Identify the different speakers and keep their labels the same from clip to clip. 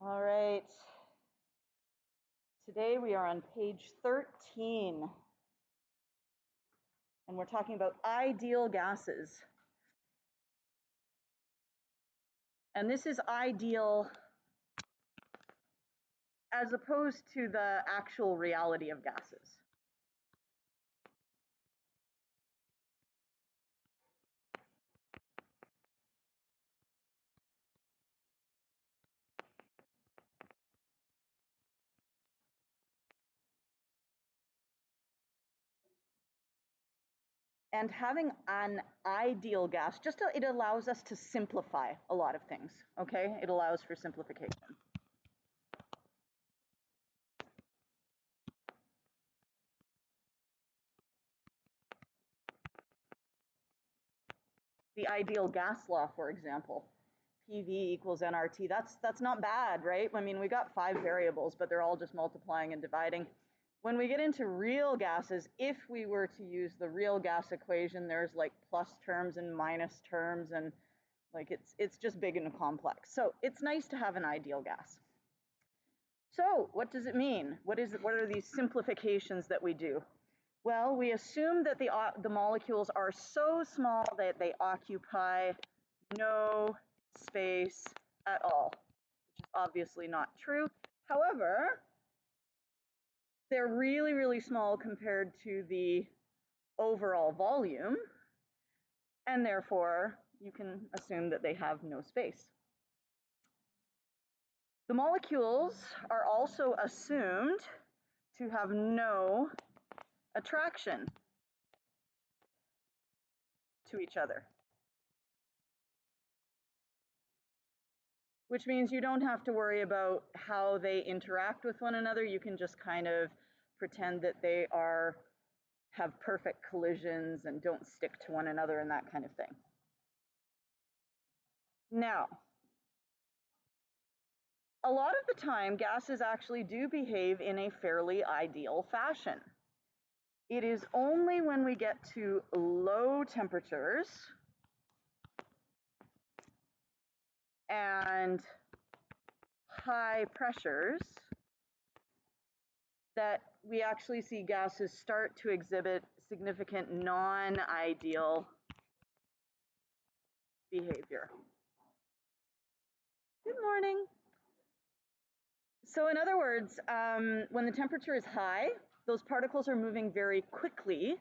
Speaker 1: All right. Today we are on page 13, and we're talking about ideal gases. And this is ideal as opposed to the actual reality of gases. And having an ideal gas, it allows us to simplify a lot of things, okay? It allows for simplification. The ideal gas law, for example, PV equals nRT, that's not bad, right? I mean, we got 5 variables, but they're all just multiplying and dividing. When we get into real gases, if we were to use the real gas equation, there's like plus terms and minus terms, and like it's just big and complex. So it's nice to have an ideal gas. So what does it mean? What are these simplifications that we do? Well, we assume that the molecules are so small that they occupy no space at all, which is obviously not true. However, they're really, really small compared to the overall volume, and therefore you can assume that they have no space. The molecules are also assumed to have no attraction to each other, which means you don't have to worry about how they interact with one another. You can just kind of pretend that they have perfect collisions and don't stick to one another and that kind of thing. Now, a lot of the time, gases actually do behave in a fairly ideal fashion. It is only when we get to low temperatures and high pressures that we actually see gases start to exhibit significant non-ideal behavior. Good morning. So in other words, when the temperature is high, those particles are moving very quickly.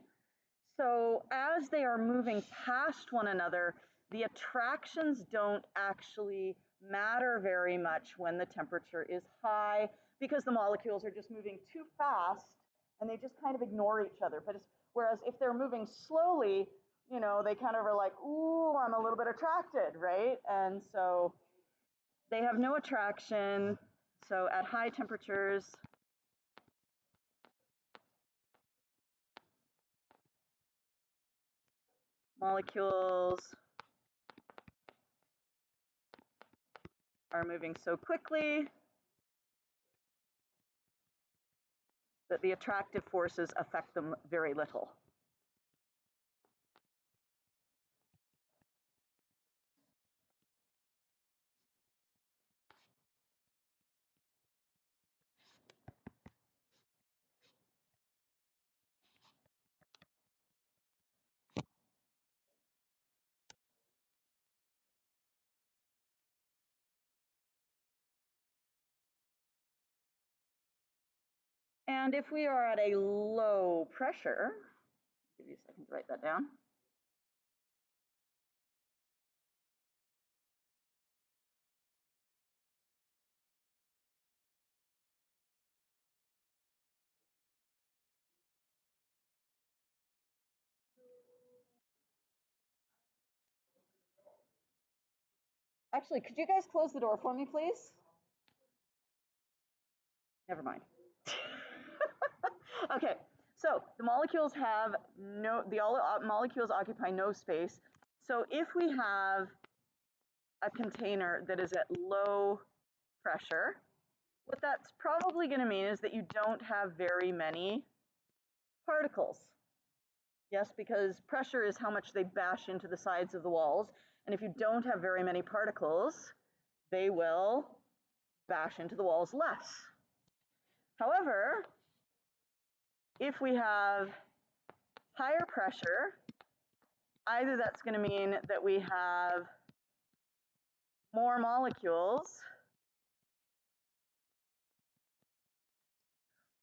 Speaker 1: So as they are moving past one another, the attractions don't actually matter very much when the temperature is high, because the molecules are just moving too fast and they just kind of ignore each other. Whereas if they're moving slowly, you know, they kind of are like, ooh, I'm a little bit attracted, right? And so they have no attraction. So at high temperatures, molecules are moving so quickly that the attractive forces affect them very little. And if we are at a low pressure, give you a second to write that down. Actually, could you guys close the door for me, please? Never mind. Okay, so the molecules molecules occupy no space. So if we have a container that is at low pressure, what that's probably going to mean is that you don't have very many particles. Yes, because pressure is how much they bash into the sides of the walls. And if you don't have very many particles, they will bash into the walls less. However, if we have higher pressure, either that's going to mean that we have more molecules,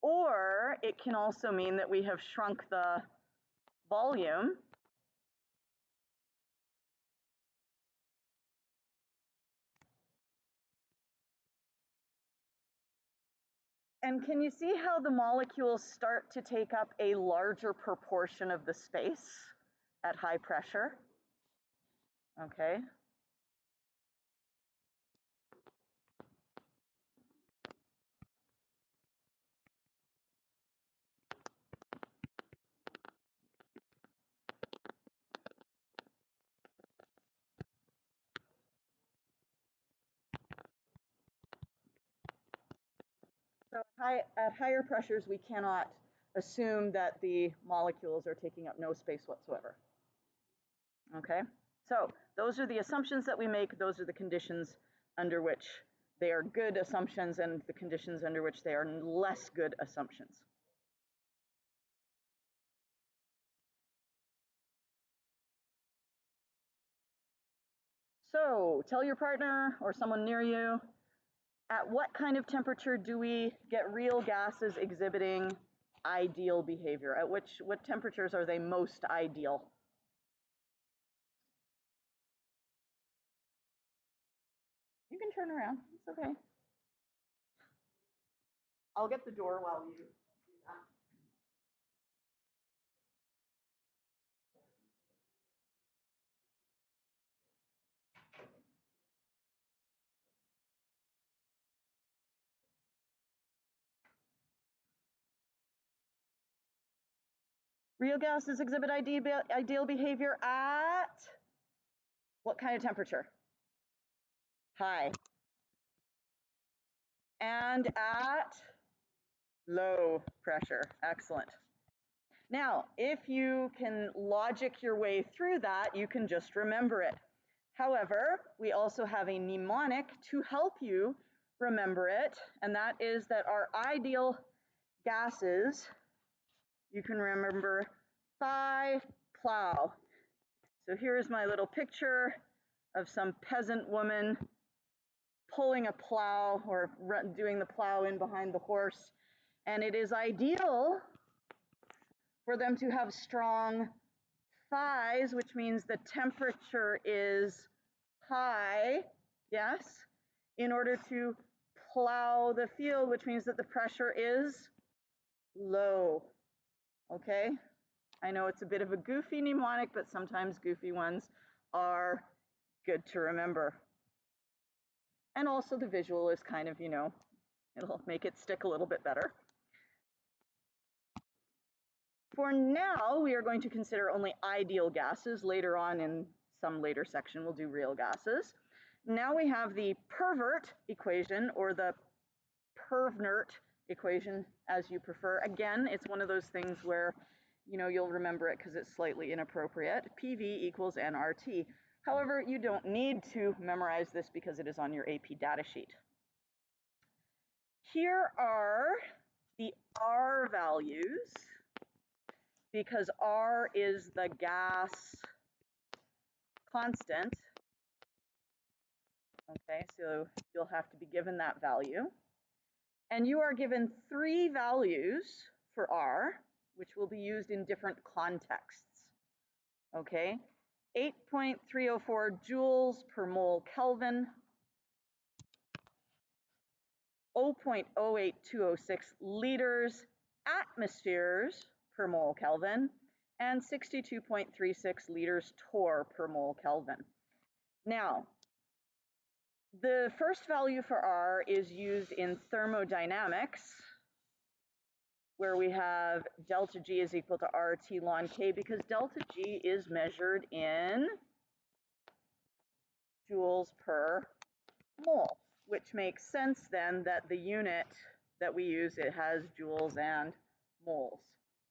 Speaker 1: or it can also mean that we have shrunk the volume. And can you see how the molecules start to take up a larger proportion of the space at high pressure? Okay. So at higher pressures, we cannot assume that the molecules are taking up no space whatsoever. Okay, so those are the assumptions that we make. Those are the conditions under which they are good assumptions and the conditions under which they are less good assumptions. So tell your partner or someone near you, at what kind of temperature do we get real gases exhibiting ideal behavior? At what temperatures are they most ideal? You can turn around, it's okay. I'll get the door while you do that. Real gases exhibit ideal behavior at what kind of temperature? High. And at low pressure. Excellent. Now, if you can logic your way through that, you can just remember it. However, we also have a mnemonic to help you remember it, and that is that our ideal gases, you can remember thigh, plow. So here's my little picture of some peasant woman pulling a plow or doing the plow in behind the horse. And it is ideal for them to have strong thighs, which means the temperature is high, yes, in order to plow the field, which means that the pressure is low, okay? I know it's a bit of a goofy mnemonic, but sometimes goofy ones are good to remember. And also the visual is kind of, it'll make it stick a little bit better. For now, we are going to consider only ideal gases. Later on in some later section, we'll do real gases. Now we have the pervert equation, or the pervnert equation, as you prefer. Again, it's one of those things where, you'll remember it because it's slightly inappropriate. PV equals nRT. However, you don't need to memorize this because it is on your AP data sheet. Here are the R values, because R is the gas constant. Okay, so you'll have to be given that value. And you are given 3 values for R, which will be used in different contexts. Okay, 8.304 joules per mole Kelvin, 0.08206 liters atmospheres per mole Kelvin, and 62.36 liters torr per mole Kelvin. Now, the first value for R is used in thermodynamics, where we have delta G is equal to RT ln K, because delta G is measured in joules per mole, which makes sense then that the unit that we use, it has joules and moles.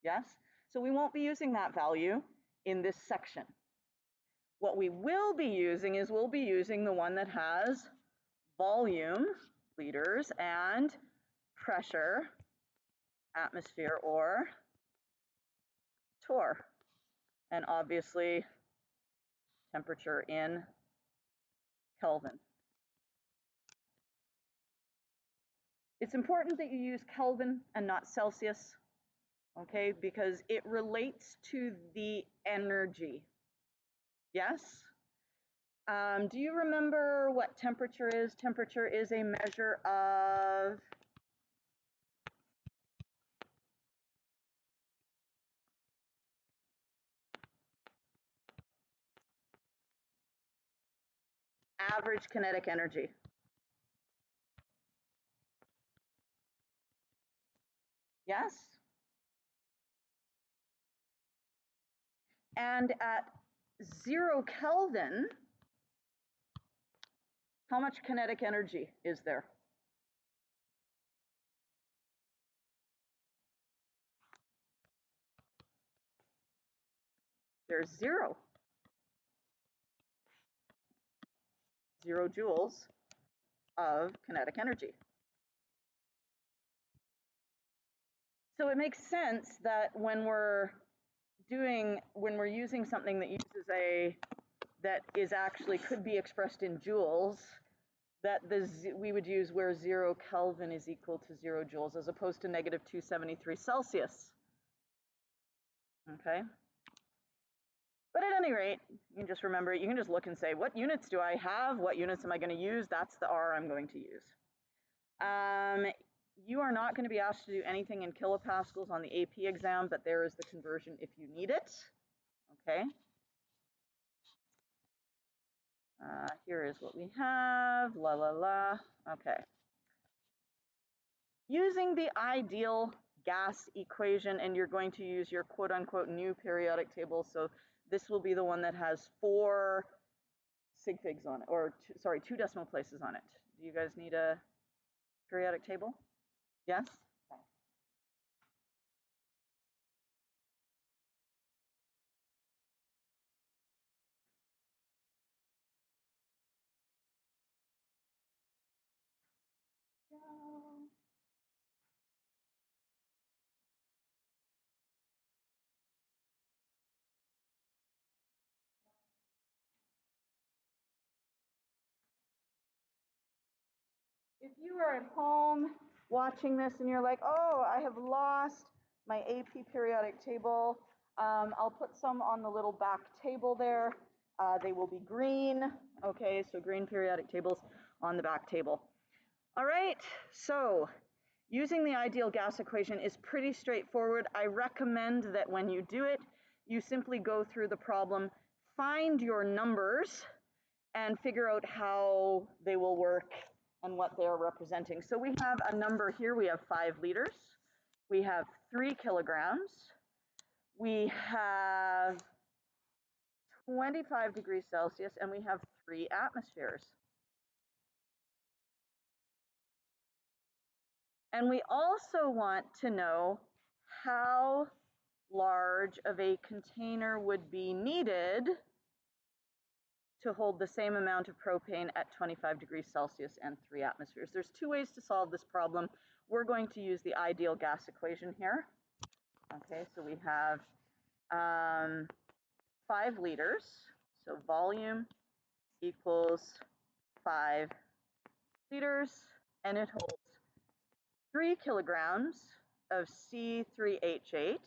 Speaker 1: Yes? So we won't be using that value in this section. What we will be using is we'll be using the one that has volume liters, and pressure, atmosphere, or torr, and obviously temperature in Kelvin. It's important that you use Kelvin and not Celsius, okay, because it relates to the energy. Yes? Do you remember what temperature is? Temperature is a measure of average kinetic energy. Yes? And at 0 Kelvin, how much kinetic energy is there? There's 0. 0 joules of kinetic energy. So it makes sense that when we're using something that uses that is actually could be expressed in joules, that we would use where 0 Kelvin is equal to 0 joules as opposed to negative 273 Celsius. Okay. But at any rate, you can just remember it. You can just look and say, what units do I have? What units am I going to use? That's the R I'm going to use. You are not going to be asked to do anything in kilopascals on the AP exam, but there is the conversion if you need it. Okay. Here is what we have. La la la. Okay. Using the ideal gas equation, and you're going to use your quote unquote new periodic table. So this will be the one that has 4 sig figs on it, or sorry, 2 decimal places on it. Do you guys need a periodic table? Yes? If you are at home watching this and you're like, oh, I have lost my AP periodic table, I'll put some on the little back table there. They will be green. Okay, so green periodic tables on the back table. All right, so using the ideal gas equation is pretty straightforward. I recommend that when you do it, you simply go through the problem, find your numbers, and figure out how they will work and what they are representing. So we have a number here. We have 5 liters. We have 3 kilograms. We have 25 degrees Celsius, and we have 3 atmospheres. And we also want to know how large of a container would be needed to hold the same amount of propane at 25 degrees Celsius and 3 atmospheres. There's 2 ways to solve this problem. We're going to use the ideal gas equation here. Okay, so we have 5 liters, so volume equals 5 liters, and it holds 3 kilograms of C3H8,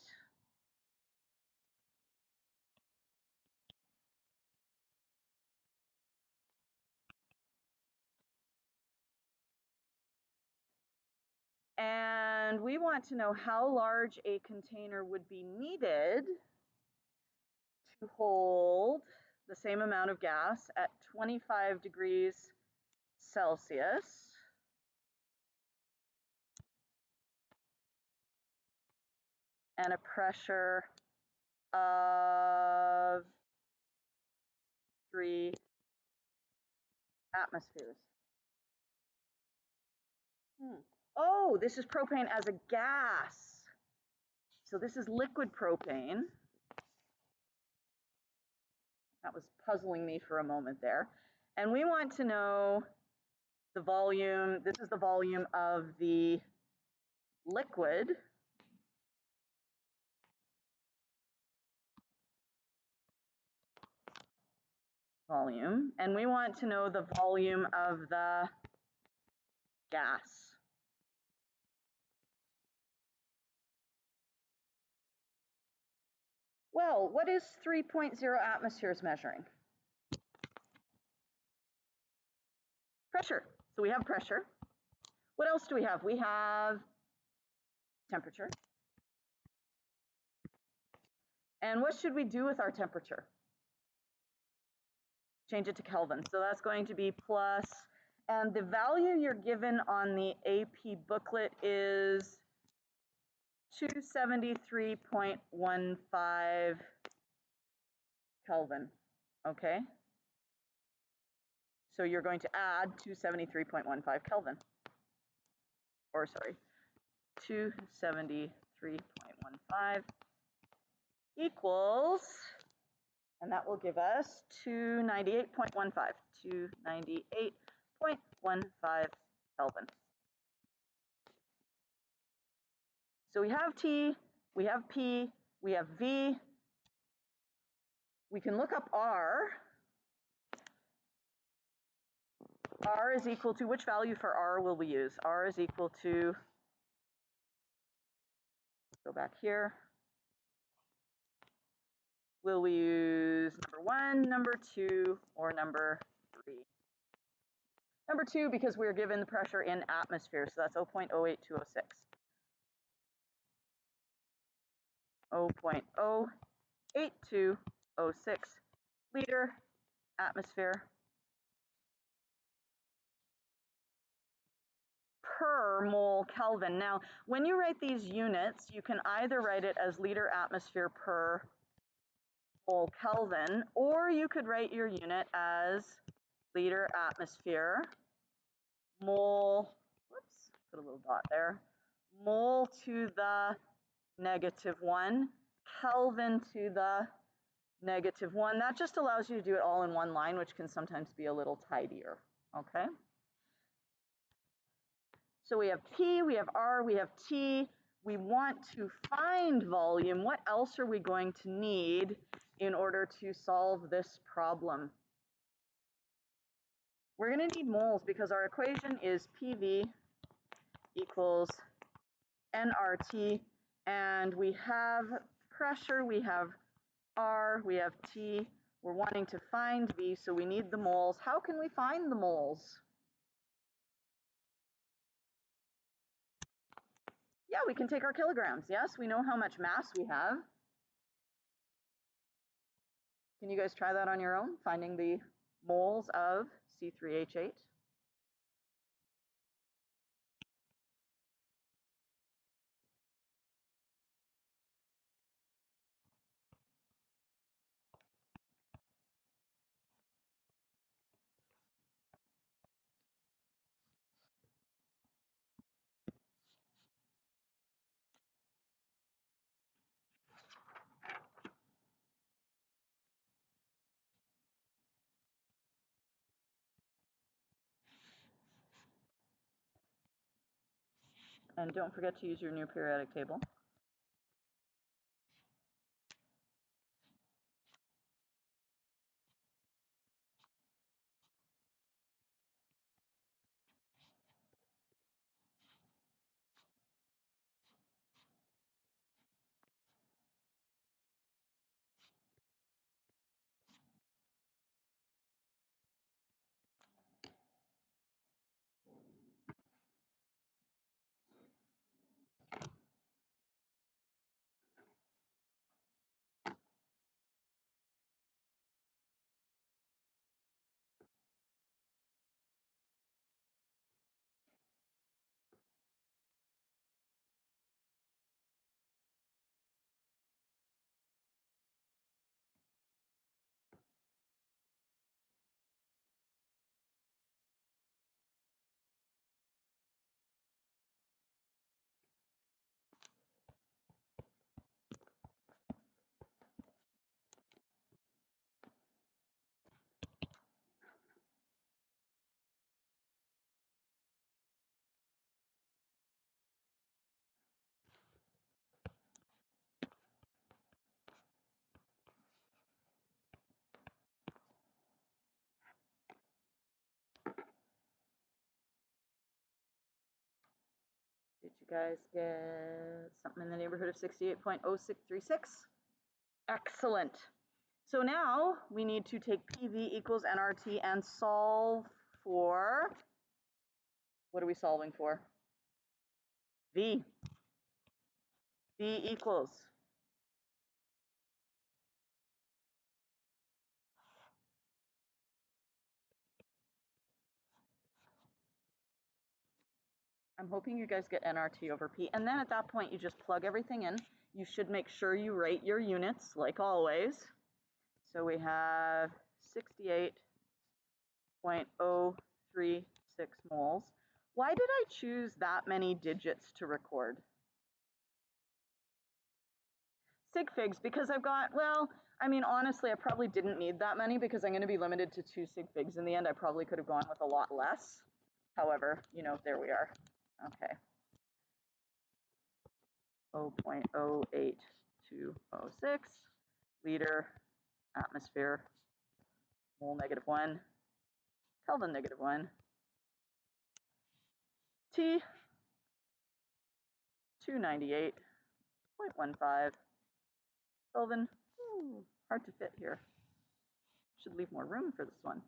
Speaker 1: and we want to know how large a container would be needed to hold the same amount of gas at 25 degrees Celsius and a pressure of 3 atmospheres. Oh, this is propane as a gas. So this is liquid propane. That was puzzling me for a moment there. And we want to know the volume, this is the volume of the liquid. Volume, and we want to know the volume of the gas. Well, what is 3.0 atmospheres measuring? Pressure. So we have pressure. What else do we have? We have temperature. And what should we do with our temperature? Change it to Kelvin. So that's going to be plus, and the value you're given on the AP booklet is 273.15 Kelvin, okay? So you're going to add 273.15 Kelvin, or sorry, 273.15 equals, and that will give us 298.15, 298.15 Kelvin. So we have T, we have P, we have V. We can look up R. R is equal to, which value for R will we use? R is equal to, go back here. Will we use number 1, number 2, or number 3? Number 2, because we're given the pressure in atmosphere, so that's 0.08206. 0.08206 liter atmosphere per mole Kelvin. Now, when you write these units, you can either write it as liter atmosphere per mole Kelvin, or you could write your unit as liter atmosphere mole, whoops, put a little dot there, mole to the -1, Kelvin to the -1. That just allows you to do it all in one line, which can sometimes be a little tidier, okay? So we have P, we have R, we have T. We want to find volume. What else are we going to need in order to solve this problem? We're going to need moles because our equation is PV equals nRT, and we have pressure, we have R, we have T. We're wanting to find V, so we need the moles. How can we find the moles? Yeah, we can take our kilograms. Yes, we know how much mass we have. Can you guys try that on your own, finding the moles of C3H8? And don't forget to use your new periodic table. guys get something in the neighborhood of 68.0636? Excellent. So now we need to take PV equals nRT and solve for, what are we solving for? V. V equals. I'm hoping you guys get nRT over P. And then at that point, you just plug everything in. You should make sure you write your units, like always. So we have 68.036 moles. Why did I choose that many digits to record? Sig figs, because I've got, well, I mean, honestly, I probably didn't need that many because I'm going to be limited to 2 sig figs in the end. I probably could have gone with a lot less. However, you know, there we are. Okay. 0.08206 liter atmosphere, mole -1, Kelvin -1, T 298.15 Kelvin. Ooh, hard to fit here. Should leave more room for this one.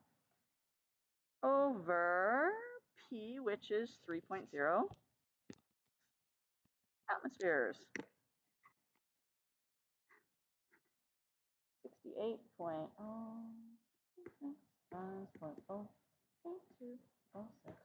Speaker 1: Over P, which is 3.0 atmospheres. 68.08206.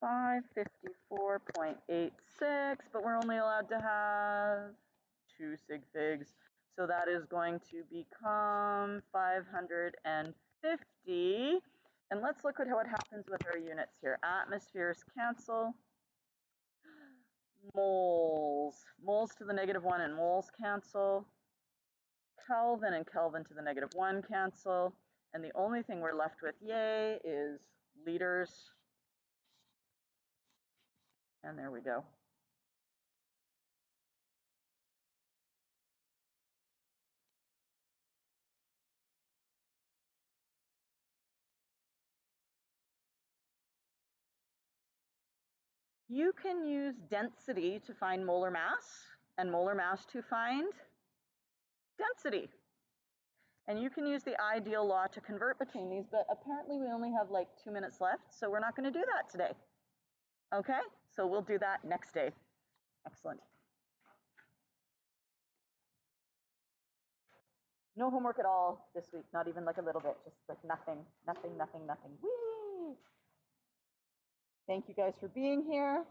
Speaker 1: 554.86, but we're only allowed to have 2 sig figs. So that is going to become 550. And let's look at what happens with our units here. Atmospheres cancel. Moles. Moles to the -1 and moles cancel. Kelvin and Kelvin to the -1 cancel. And the only thing we're left with, yay, is liters. And there we go. You can use density to find molar mass and molar mass to find density. And you can use the ideal law to convert between these, but apparently we only have like 2 minutes left, so we're not going to do that today. Okay, so we'll do that next day. Excellent. No homework at all this week, not even like a little bit, just like nothing. Whee! Thank you guys for being here.